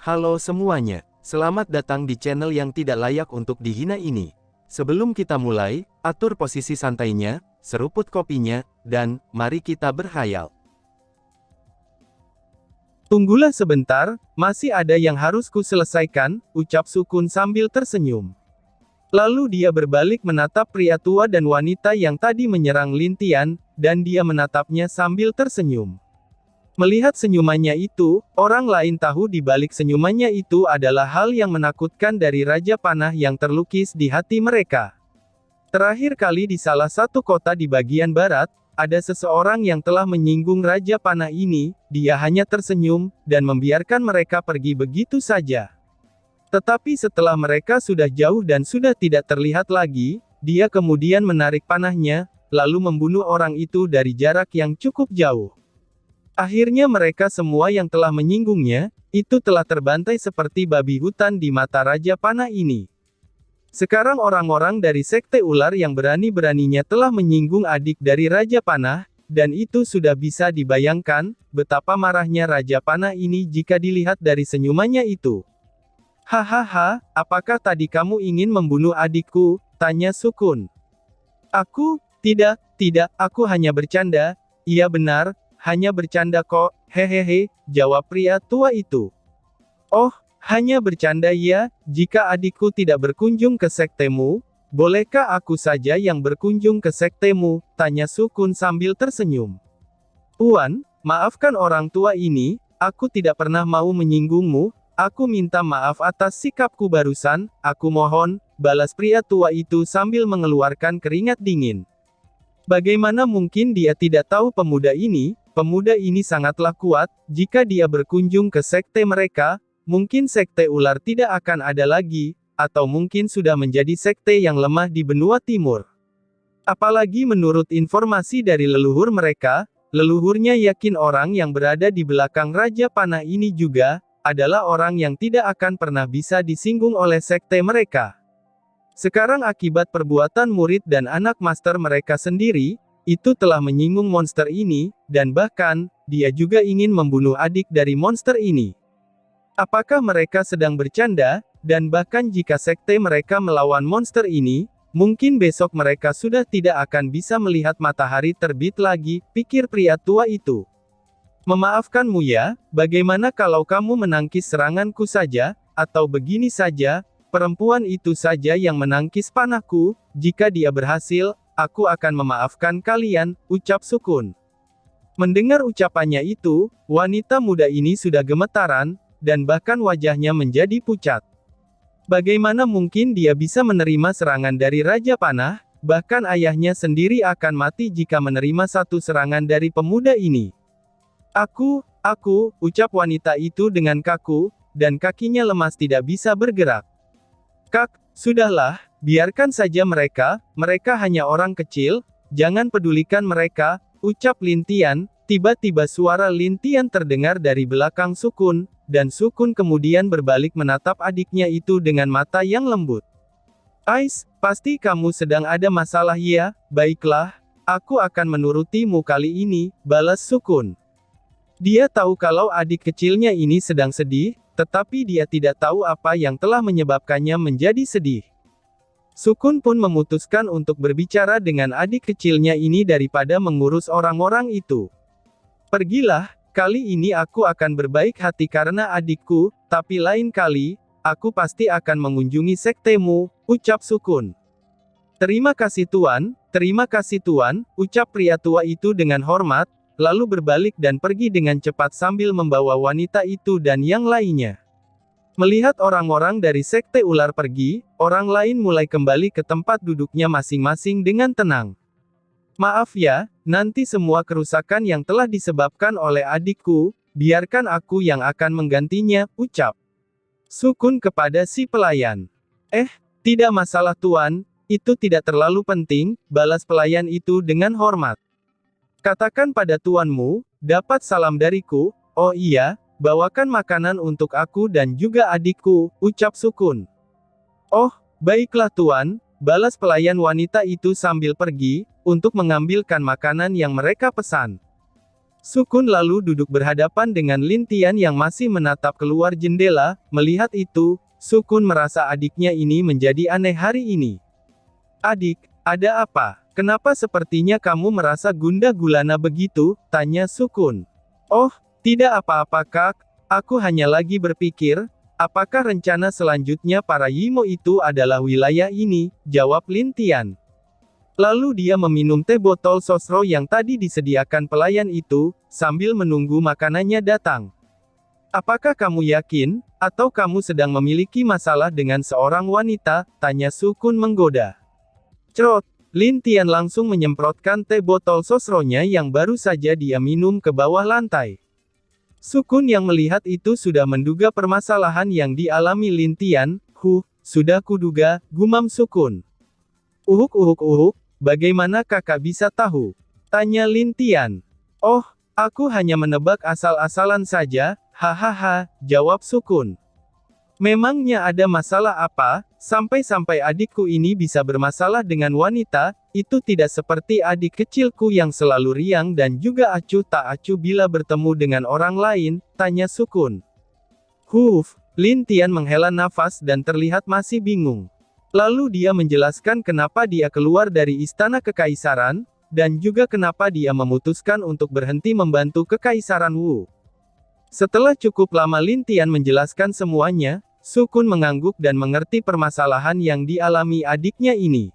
Halo semuanya, selamat datang di channel yang tidak layak untuk dihina ini. Sebelum kita mulai, atur posisi santainya, seruput kopinya, dan mari kita berkhayal. Tunggulah sebentar, masih ada yang harus ku selesaikan, ucap Sukun sambil tersenyum. Lalu dia berbalik menatap pria tua dan wanita yang tadi menyerang Lintian, dan dia menatapnya sambil tersenyum. Melihat senyumannya itu, orang lain tahu di balik senyumannya itu adalah hal yang menakutkan dari Raja Panah yang terlukis di hati mereka. Terakhir kali di salah satu kota di bagian barat, ada seseorang yang telah menyinggung Raja Panah ini, dia hanya tersenyum, dan membiarkan mereka pergi begitu saja. Tetapi setelah mereka sudah jauh dan sudah tidak terlihat lagi, dia kemudian menarik panahnya, lalu membunuh orang itu dari jarak yang cukup jauh. Akhirnya mereka semua yang telah menyinggungnya, itu telah terbantai seperti babi hutan di mata Raja Panah ini. Sekarang orang-orang dari Sekte Ular yang berani-beraninya telah menyinggung adik dari Raja Panah, dan itu sudah bisa dibayangkan, betapa marahnya Raja Panah ini jika dilihat dari senyumannya itu. Hahaha, apakah tadi kamu ingin membunuh adikku? Tanya Sukun. Tidak, aku hanya bercanda. Iya benar, hanya bercanda kok, hehehe, jawab pria tua itu. Oh, hanya bercanda ya, jika adikku tidak berkunjung ke sektemu, bolehkah aku saja yang berkunjung ke sektemu? Tanya Sukun sambil tersenyum. Puan, maafkan orang tua ini, aku tidak pernah mau menyinggungmu. Aku minta maaf atas sikapku barusan, aku mohon, balas pria tua itu sambil mengeluarkan keringat dingin. Bagaimana mungkin dia tidak tahu pemuda ini sangatlah kuat, jika dia berkunjung ke sekte mereka, mungkin sekte ular tidak akan ada lagi, atau mungkin sudah menjadi sekte yang lemah di benua timur. Apalagi menurut informasi dari leluhur mereka, leluhurnya yakin orang yang berada di belakang Raja Panah ini juga, adalah orang yang tidak akan pernah bisa disinggung oleh sekte mereka. Sekarang akibat perbuatan murid dan anak master mereka sendiri, itu telah menyinggung monster ini, dan bahkan, dia juga ingin membunuh adik dari monster ini. Apakah mereka sedang bercanda, dan bahkan jika sekte mereka melawan monster ini, mungkin besok mereka sudah tidak akan bisa melihat matahari terbit lagi, pikir pria tua itu. Memaafkanmu ya, bagaimana kalau kamu menangkis seranganku saja, atau begini saja, perempuan itu saja yang menangkis panahku, jika dia berhasil, aku akan memaafkan kalian, ucap Sukun. Mendengar ucapannya itu, wanita muda ini sudah gemetaran, dan bahkan wajahnya menjadi pucat. Bagaimana mungkin dia bisa menerima serangan dari Raja Panah, bahkan ayahnya sendiri akan mati jika menerima satu serangan dari pemuda ini. Aku, ucap wanita itu dengan kaku, dan kakinya lemas tidak bisa bergerak. Kak, sudahlah, biarkan saja mereka hanya orang kecil, jangan pedulikan mereka, ucap Lintian, tiba-tiba suara Lintian terdengar dari belakang Sukun, dan Sukun kemudian berbalik menatap adiknya itu dengan mata yang lembut. Ais, pasti kamu sedang ada masalah ya, baiklah, aku akan menurutimu kali ini, balas Sukun. Dia tahu kalau adik kecilnya ini sedang sedih, tetapi dia tidak tahu apa yang telah menyebabkannya menjadi sedih. Sukun pun memutuskan untuk berbicara dengan adik kecilnya ini daripada mengurus orang-orang itu. Pergilah, kali ini aku akan berbaik hati karena adikku, tapi lain kali, aku pasti akan mengunjungi sektemu, ucap Sukun. Terima kasih tuan, ucap pria tua itu dengan hormat, lalu berbalik dan pergi dengan cepat sambil membawa wanita itu dan yang lainnya. Melihat orang-orang dari Sekte Ular pergi, orang lain mulai kembali ke tempat duduknya masing-masing dengan tenang. Maaf ya, nanti semua kerusakan yang telah disebabkan oleh adikku, biarkan aku yang akan menggantinya, ucap Sukun kepada si pelayan. Tidak masalah tuan, itu tidak terlalu penting, balas pelayan itu dengan hormat. Katakan pada tuanmu, dapat salam dariku, oh iya, bawakan makanan untuk aku dan juga adikku, ucap Sukun. Oh, baiklah tuan, balas pelayan wanita itu sambil pergi, untuk mengambilkan makanan yang mereka pesan. Sukun lalu duduk berhadapan dengan Lin Tian yang masih menatap keluar jendela. Melihat itu, Sukun merasa adiknya ini menjadi aneh hari ini. "Adik, ada apa? Kenapa sepertinya kamu merasa gundah gulana begitu?" tanya Sukun. "Oh, tidak apa-apa Kak, aku hanya lagi berpikir, apakah rencana selanjutnya para Yimo itu adalah wilayah ini," jawab Lin Tian. Lalu dia meminum teh botol sosro yang tadi disediakan pelayan itu, sambil menunggu makanannya datang. "Apakah kamu yakin, atau kamu sedang memiliki masalah dengan seorang wanita?" tanya Sukun menggoda. Cerot, Lin Tian langsung menyemprotkan teh botol sosronya yang baru saja dia minum ke bawah lantai. Sukun yang melihat itu sudah menduga permasalahan yang dialami Lin Tian. Sudah kuduga," gumam Sukun. Uhuk, bagaimana kakak bisa tahu?" tanya Lin Tian. "Oh, aku hanya menebak asal-asalan saja, hahaha," jawab Sukun. "Memangnya ada masalah apa, sampai-sampai adikku ini bisa bermasalah dengan wanita? Itu tidak seperti adik kecilku yang selalu riang dan juga acuh tak acuh bila bertemu dengan orang lain," tanya Sukun. Lin Tian menghela nafas dan terlihat masih bingung. Lalu dia menjelaskan kenapa dia keluar dari istana kekaisaran, dan juga kenapa dia memutuskan untuk berhenti membantu kekaisaran Wu. Setelah cukup lama Lin Tian menjelaskan semuanya, Sukun mengangguk dan mengerti permasalahan yang dialami adiknya ini.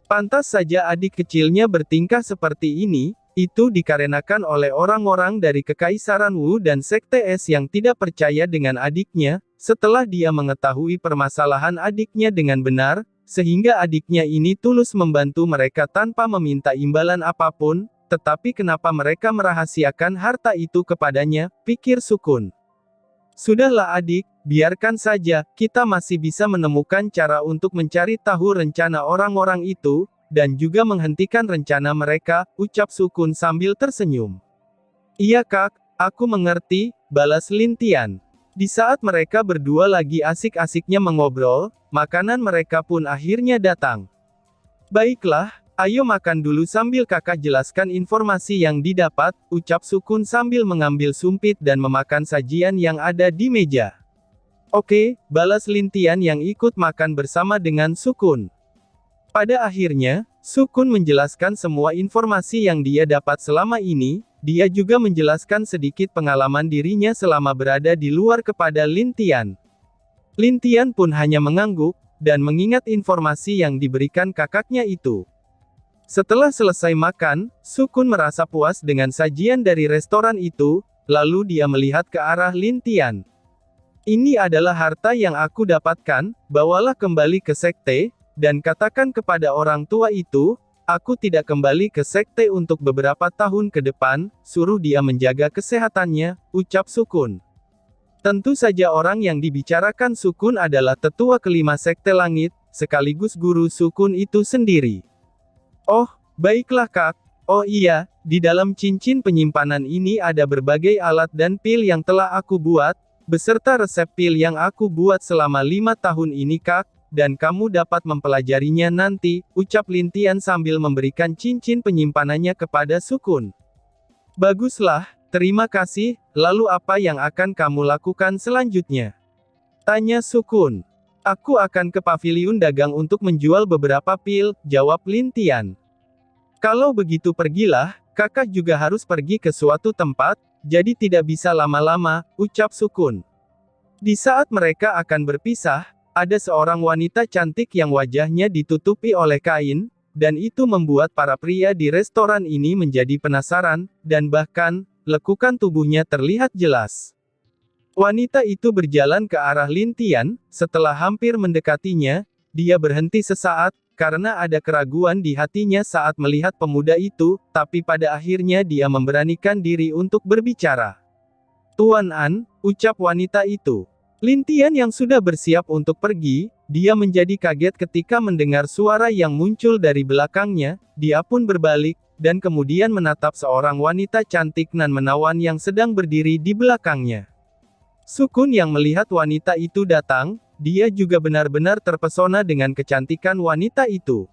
Pantas saja adik kecilnya bertingkah seperti ini, itu dikarenakan oleh orang-orang dari kekaisaran Wu dan Sekte Es yang tidak percaya dengan adiknya. Setelah dia mengetahui permasalahan adiknya dengan benar, sehingga adiknya ini tulus membantu mereka tanpa meminta imbalan apapun, tetapi kenapa mereka merahasiakan harta itu kepadanya, pikir Sukun. "Sudahlah adik, biarkan saja, kita masih bisa menemukan cara untuk mencari tahu rencana orang-orang itu, dan juga menghentikan rencana mereka," ucap Sukun sambil tersenyum. "Iya Kak, aku mengerti," balas Lin Tian. Di saat mereka berdua lagi asik-asiknya mengobrol, makanan mereka pun akhirnya datang. "Baiklah, ayo makan dulu sambil kakak jelaskan informasi yang didapat," ucap Sukun sambil mengambil sumpit dan memakan sajian yang ada di meja. "Oke," balas Lin Tian yang ikut makan bersama dengan Sukun. Pada akhirnya, Sukun menjelaskan semua informasi yang dia dapat selama ini. Dia juga menjelaskan sedikit pengalaman dirinya selama berada di luar kepada Lin Tian. Lin Tian pun hanya mengangguk, dan mengingat informasi yang diberikan kakaknya itu. Setelah selesai makan, Sukun merasa puas dengan sajian dari restoran itu, lalu dia melihat ke arah Lin Tian. "Ini adalah harta yang aku dapatkan, bawalah kembali ke sekte, dan katakan kepada orang tua itu, aku tidak kembali ke sekte untuk beberapa tahun ke depan, suruh dia menjaga kesehatannya," ucap Sukun. Tentu saja orang yang dibicarakan Sukun adalah tetua kelima sekte langit, sekaligus guru Sukun itu sendiri. "Oh, baiklah Kak. Oh iya, di dalam cincin penyimpanan ini ada berbagai alat dan pil yang telah aku buat, beserta resep pil yang aku buat selama 5 tahun ini Kak, dan kamu dapat mempelajarinya nanti," ucap Lin Tian sambil memberikan cincin penyimpanannya kepada Sukun. "Baguslah, terima kasih, lalu apa yang akan kamu lakukan selanjutnya?" tanya Sukun. "Aku akan ke paviliun dagang untuk menjual beberapa pil," jawab Lin Tian. "Kalau begitu pergilah, kakak juga harus pergi ke suatu tempat, jadi tidak bisa lama-lama," ucap Sukun. Di saat mereka akan berpisah, ada seorang wanita cantik yang wajahnya ditutupi oleh kain, dan itu membuat para pria di restoran ini menjadi penasaran, dan bahkan, lekukan tubuhnya terlihat jelas. Wanita itu berjalan ke arah Lin Tian. Setelah hampir mendekatinya, dia berhenti sesaat, karena ada keraguan di hatinya saat melihat pemuda itu, tapi pada akhirnya dia memberanikan diri untuk berbicara. "Tuan An," ucap wanita itu. Lin Tian yang sudah bersiap untuk pergi, dia menjadi kaget ketika mendengar suara yang muncul dari belakangnya. Dia pun berbalik, dan kemudian menatap seorang wanita cantik nan menawan yang sedang berdiri di belakangnya. Sukun yang melihat wanita itu datang, dia juga benar-benar terpesona dengan kecantikan wanita itu.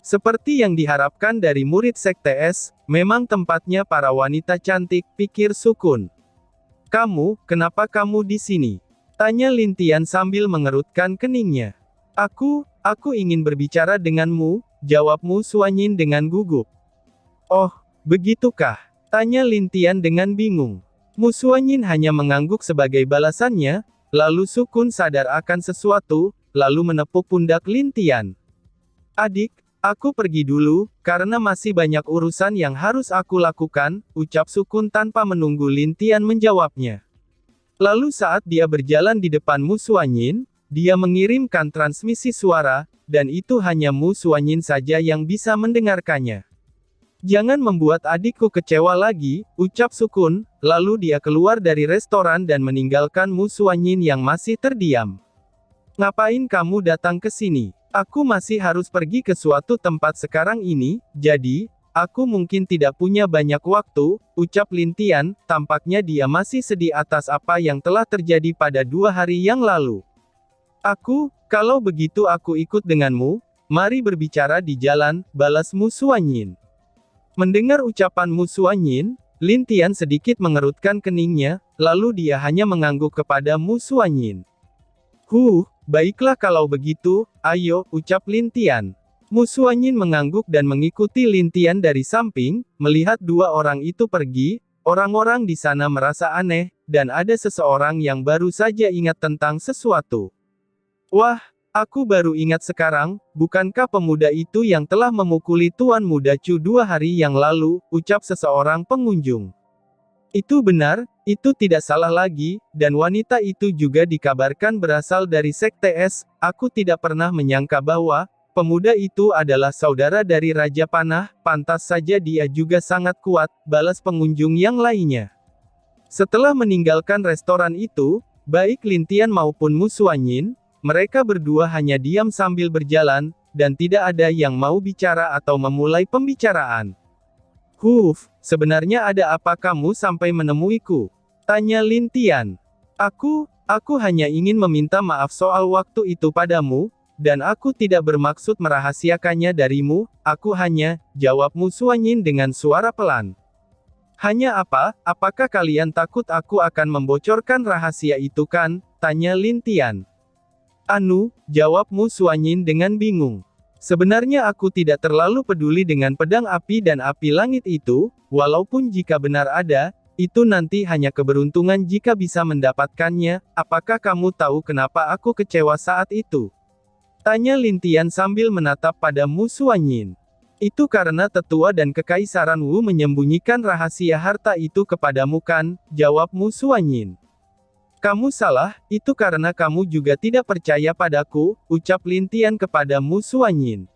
Seperti yang diharapkan dari murid Sekte Es, Memang tempatnya para wanita cantik, pikir Sukun. Kenapa kamu di sini? Tanya Lin Tian sambil mengerutkan keningnya. Aku ingin berbicara denganmu, jawab Mu Suanyin dengan gugup. Oh, begitukah? Tanya Lin Tian dengan bingung. Mu Suanyin hanya mengangguk sebagai balasannya, lalu Sukun sadar akan sesuatu, lalu menepuk pundak Lin Tian. Adik, aku pergi dulu, karena masih banyak urusan yang harus aku lakukan, ucap Sukun tanpa menunggu Lin Tian menjawabnya. Lalu saat dia berjalan di depan Mu Suanyin, dia mengirimkan transmisi suara, dan itu hanya Mu Suanyin saja yang bisa mendengarkannya. Jangan membuat adikku kecewa lagi, ucap Sukun, lalu dia keluar dari restoran dan meninggalkan Mu Suanyin yang masih terdiam. Ngapain kamu datang ke sini? Aku masih harus pergi ke suatu tempat sekarang ini, jadi, aku mungkin tidak punya banyak waktu, ucap Lin Tian, tampaknya dia masih sedih atas apa yang telah terjadi pada 2 hari yang lalu. Kalau begitu aku ikut denganmu, mari berbicara di jalan, balas Mu Suanyin. Mendengar ucapan Mu Suanyin, Lin Tian sedikit mengerutkan keningnya, lalu dia hanya mengangguk kepada Mu Suanyin. Baiklah kalau begitu, ayo, ucap Lin Tian. Mu Suanyin mengangguk dan mengikuti Lin Tian dari samping, melihat 2 orang itu pergi, orang-orang di sana merasa aneh, dan ada seseorang yang baru saja ingat tentang sesuatu. Wah, aku baru ingat sekarang, bukankah pemuda itu yang telah memukuli Tuan Muda Chu 2 hari yang lalu, ucap seseorang pengunjung. Itu benar, itu tidak salah lagi, dan wanita itu juga dikabarkan berasal dari Sekte Es. Aku tidak pernah menyangka bahwa pemuda itu adalah saudara dari Raja Panah, pantas saja dia juga sangat kuat, balas pengunjung yang lainnya. Setelah meninggalkan restoran itu, baik Lin Tian maupun Mu Suanyin, mereka berdua hanya diam sambil berjalan, dan tidak ada yang mau bicara atau memulai pembicaraan. Sebenarnya ada apa kamu sampai menemuiku? Tanya Lin Tian. Aku hanya ingin meminta maaf soal waktu itu padamu, dan aku tidak bermaksud merahasiakannya darimu, jawab Mu Suanyin dengan suara pelan. Hanya apakah kalian takut aku akan membocorkan rahasia itu kan? Tanya Lin Tian. Jawab Mu Suanyin dengan bingung. Sebenarnya aku tidak terlalu peduli dengan pedang api dan api langit itu, walaupun jika benar ada, itu nanti hanya keberuntungan jika bisa mendapatkannya. Apakah kamu tahu kenapa aku kecewa saat itu? Tanya Lin Tian sambil menatap pada Mu Suanyin. Itu karena tetua dan kekaisaran Wu menyembunyikan rahasia harta itu kepadamu kan? Jawab Mu Suanyin. Kamu salah, itu karena kamu juga tidak percaya padaku, ucap Lin Tian kepada Mu Suanyin.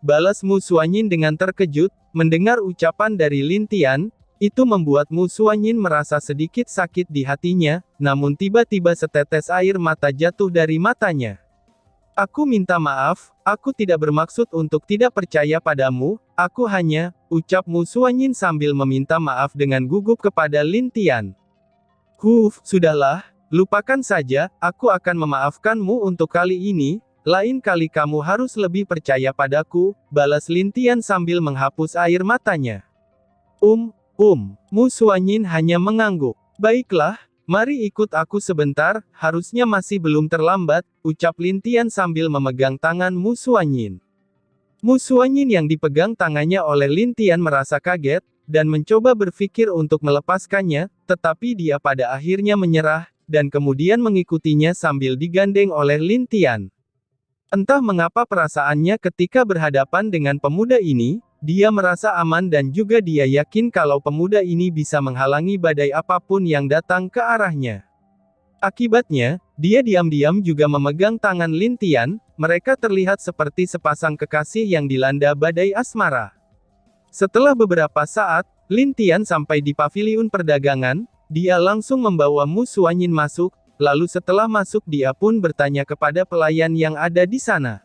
Balas Mu Suanyin dengan terkejut, mendengar ucapan dari Lin Tian, itu membuat Mu Suanyin merasa sedikit sakit di hatinya, namun tiba-tiba setetes air mata jatuh dari matanya. Aku minta maaf, aku tidak bermaksud untuk tidak percaya padamu, ucap Mu Suanyin sambil meminta maaf dengan gugup kepada Lin Tian. Sudahlah, lupakan saja, aku akan memaafkanmu untuk kali ini, lain kali kamu harus lebih percaya padaku, balas Lin Tian sambil menghapus air matanya. Mu Suanyin hanya mengangguk. Baiklah, mari ikut aku sebentar, harusnya masih belum terlambat, ucap Lin Tian sambil memegang tangan Mu Suanyin. Mu Suanyin yang dipegang tangannya oleh Lin Tian merasa kaget, dan mencoba berpikir untuk melepaskannya, tetapi dia pada akhirnya menyerah, dan kemudian mengikutinya sambil digandeng oleh Lin Tian. Entah mengapa perasaannya ketika berhadapan dengan pemuda ini, dia merasa aman dan juga dia yakin kalau pemuda ini bisa menghalangi badai apapun yang datang ke arahnya. Akibatnya, dia diam-diam juga memegang tangan Lin Tian, mereka terlihat seperti sepasang kekasih yang dilanda badai asmara. Setelah beberapa saat, Lin Tian sampai di paviliun perdagangan, dia langsung membawa Mu Suanyin masuk, lalu setelah masuk dia pun bertanya kepada pelayan yang ada di sana.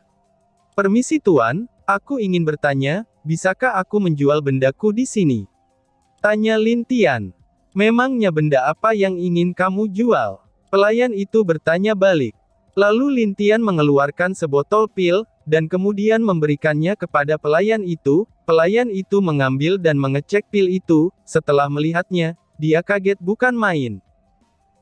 Permisi Tuan, aku ingin bertanya, bisakah aku menjual bendaku di sini? Tanya Lin Tian. Memangnya benda apa yang ingin kamu jual? Pelayan itu bertanya balik. Lalu Lin Tian mengeluarkan sebotol pil, dan kemudian memberikannya kepada pelayan itu. Pelayan itu mengambil dan mengecek pil itu. Setelah melihatnya, dia kaget bukan main.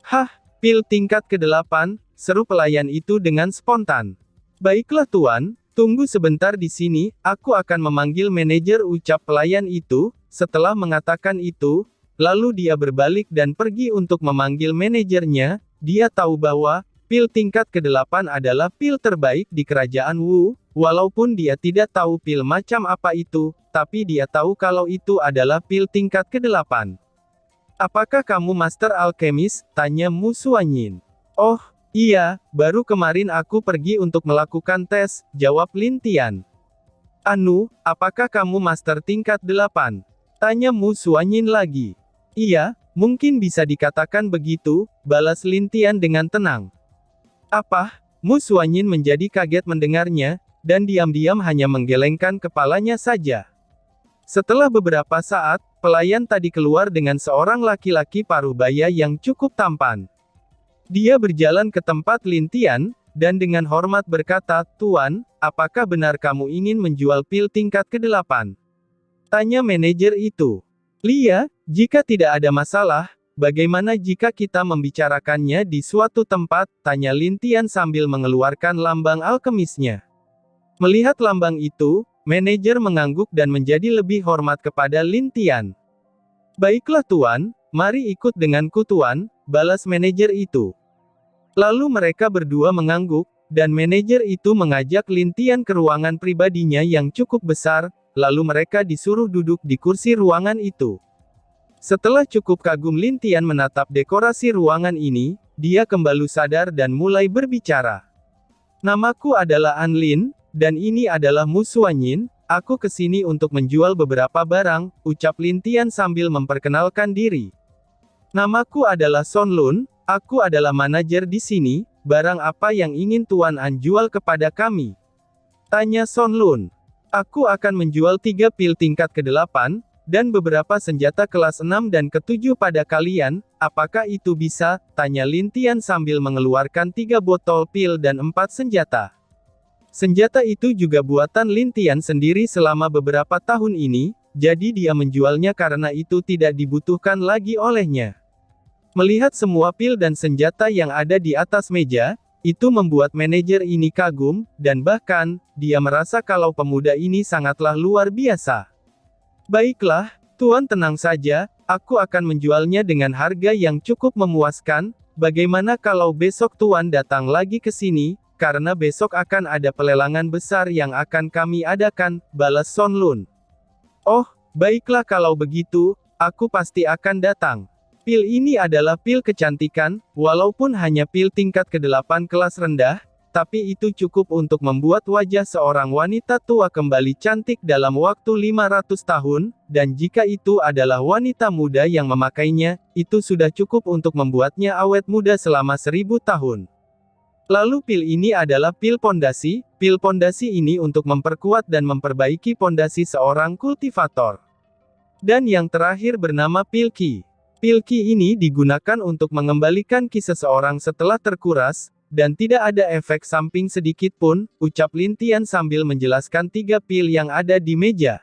"Hah, pil tingkat ke-8, seru pelayan itu dengan spontan. "Baiklah tuan, tunggu sebentar di sini, aku akan memanggil manajer," ucap pelayan itu. Setelah mengatakan itu, lalu dia berbalik dan pergi untuk memanggil manajernya. Dia tahu bahwa pil tingkat ke-8 adalah pil terbaik di kerajaan Wu, walaupun dia tidak tahu pil macam apa itu, tapi dia tahu kalau itu adalah pil tingkat ke-8. "Apakah kamu Master Alkemis?" tanya Mu Suanyin. "Oh, iya, baru kemarin aku pergi untuk melakukan tes," jawab Lin Tian. "Anu, apakah kamu Master tingkat 8? Tanya Mu Suanyin lagi. "Iya, mungkin bisa dikatakan begitu," balas Lin Tian dengan tenang. "Apa?" Mu Suanyin menjadi kaget mendengarnya, dan diam-diam hanya menggelengkan kepalanya saja. Setelah beberapa saat, pelayan tadi keluar dengan seorang laki-laki paruh baya yang cukup tampan. Dia berjalan ke tempat Lin Tian, dan dengan hormat berkata, "Tuan, apakah benar kamu ingin menjual pil tingkat ke-8? Tanya manajer itu. "Lia, jika tidak ada masalah, bagaimana jika kita membicarakannya di suatu tempat?" tanya Lin Tian sambil mengeluarkan lambang alkemisnya. Melihat lambang itu, manajer mengangguk dan menjadi lebih hormat kepada Lin Tian. "Baiklah tuan, mari ikut denganku tuan," balas manajer itu. Lalu mereka berdua mengangguk, dan manajer itu mengajak Lin Tian ke ruangan pribadinya yang cukup besar, lalu mereka disuruh duduk di kursi ruangan itu. Setelah cukup kagum Lin Tian menatap dekorasi ruangan ini, dia kembali sadar dan mulai berbicara. "Namaku adalah An Lin, dan ini adalah Mu Suanyin, aku kesini untuk menjual beberapa barang," ucap Lin Tian sambil memperkenalkan diri. "Namaku adalah Son Lun, aku adalah manajer di sini, barang apa yang ingin Tuan An jual kepada kami?" tanya Son Lun. "Aku akan menjual 3 pil tingkat ke-8, dan beberapa senjata kelas 6 dan ke-7 pada kalian, apakah itu bisa?" tanya Lin Tian sambil mengeluarkan 3 botol pil dan 4 senjata. Senjata itu juga buatan Lin Tian sendiri selama beberapa tahun ini, jadi dia menjualnya karena itu tidak dibutuhkan lagi olehnya. Melihat semua pil dan senjata yang ada di atas meja, itu membuat manajer ini kagum, dan bahkan, dia merasa kalau pemuda ini sangatlah luar biasa. "Baiklah, Tuan tenang saja, aku akan menjualnya dengan harga yang cukup memuaskan. Bagaimana kalau besok Tuan datang lagi ke sini, karena besok akan ada pelelangan besar yang akan kami adakan," balas Son Lun. "Oh, baiklah kalau begitu, aku pasti akan datang. Pil ini adalah pil kecantikan, walaupun hanya pil tingkat ke-8 kelas rendah, tapi itu cukup untuk membuat wajah seorang wanita tua kembali cantik dalam waktu 500 tahun, dan jika itu adalah wanita muda yang memakainya, itu sudah cukup untuk membuatnya awet muda selama 1000 tahun. Lalu pil ini adalah pil pondasi ini untuk memperkuat dan memperbaiki pondasi seorang kultivator. Dan yang terakhir bernama pil Qi. Pil Qi ini digunakan untuk mengembalikan Qi seseorang setelah terkuras, dan tidak ada efek samping sedikit pun," ucap Lin Tian sambil menjelaskan 3 pil yang ada di meja.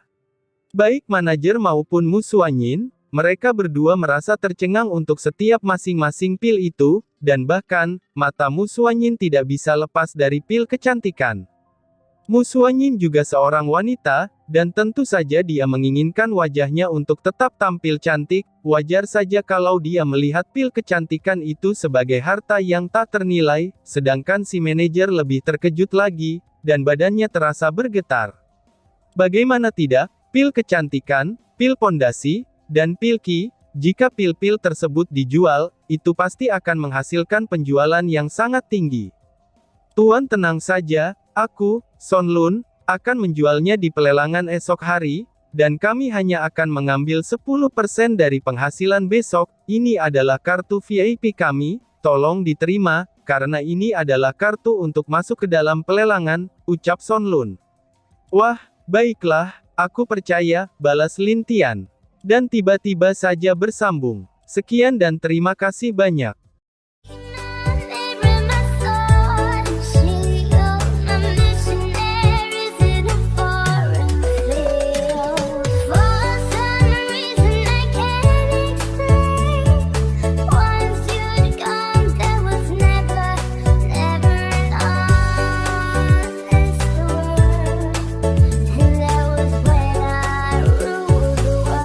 Baik manajer maupun Mu Suanyin, mereka berdua merasa tercengang untuk setiap masing-masing pil itu, dan bahkan, mata Mu Suanyin tidak bisa lepas dari pil kecantikan. Mu Suanyin juga seorang wanita, dan tentu saja dia menginginkan wajahnya untuk tetap tampil cantik. Wajar saja kalau dia melihat pil kecantikan itu sebagai harta yang tak ternilai, sedangkan si manajer lebih terkejut lagi, dan badannya terasa bergetar. Bagaimana tidak, pil kecantikan, pil pondasi, dan pil Qi, jika pil-pil tersebut dijual, itu pasti akan menghasilkan penjualan yang sangat tinggi. "Tuan tenang saja, aku, Son Lun, akan menjualnya di pelelangan esok hari, dan kami hanya akan mengambil 10% dari penghasilan besok. Ini adalah kartu VIP kami, tolong diterima, karena ini adalah kartu untuk masuk ke dalam pelelangan," ucap Son Lun. "Wah, baiklah, aku percaya," balas Lin Tian. Dan tiba-tiba saja bersambung. "Sekian dan terima kasih banyak."